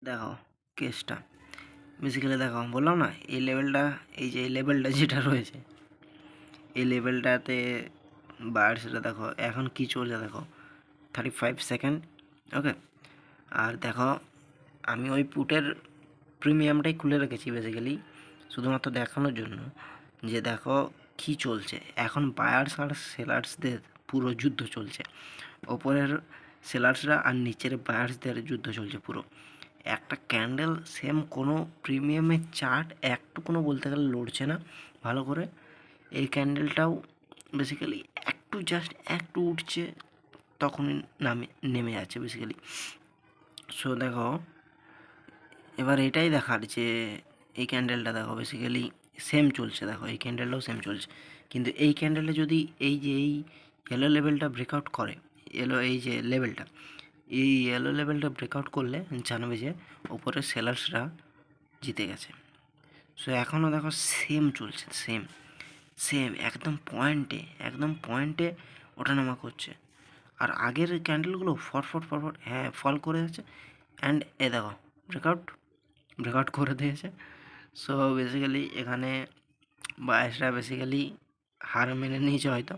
দেখো কেসটা বেসিক্যালি দেখো বললাম না এই লেভেলটা, এই যে এই লেভেলটা যেটা রয়েছে এই লেভেলটাতে বায়ার্সরা দেখো এখন কি চলছে, দেখো 35 সেকেন্ড। ওকে, আর দেখো আমি ওই পুটের প্রিমিয়ামটাই খুলে রেখেছি বেসিক্যালি শুধুমাত্র দেখানোর জন্য যে দেখো কি চলছে এখন। বায়ার্স আর সেলার্সদের পুরো যুদ্ধ চলছে, ওপরের সেলার্সরা আর নিচের বায়ার্সদের যুদ্ধ চলছে পুরো। একটা ক্যান্ডেল সেম কোনো প্রিমিয়ামের চার্ট একটু কোনো বলতে গেলে লড়ছে না ভালো করে। এই ক্যান্ডেলটাও বেসিক্যালি একটু জাস্ট একটু উঠছে, তখনই নেমে যাচ্ছে বেসিক্যালি। সো দেখো এবার এটাই দেখার যে এই ক্যান্ডেলটা দেখো বেসিক্যালি সেম চলছে, দেখো এই ক্যান্ডেলটাও সেম চলছে, কিন্তু এই ক্যান্ডেলে যদি এই যে এই ইয়েলো লেভেলটা ব্রেকআউট করে, এই যে লেভেলটা, এই ইয়েলো লেভেলটা ব্রেকআউট করলে জানবে যে ওপরের সেলার্সরা জিতে গেছে। সো এখনও দেখো সেম চলছে, সেম সেম একদম পয়েন্টে ওঠানামা করছে। আর আগের ক্যান্ডেলগুলো ফটফট ফটফট হ্যাঁ ফল করে যাচ্ছে, অ্যান্ড এ দেখো ব্রেকআউট করে দিয়েছে। সো বেসিক্যালি এখানে বায়াসরা বেসিক্যালি হার মেনে নিয়েছে হয়তো,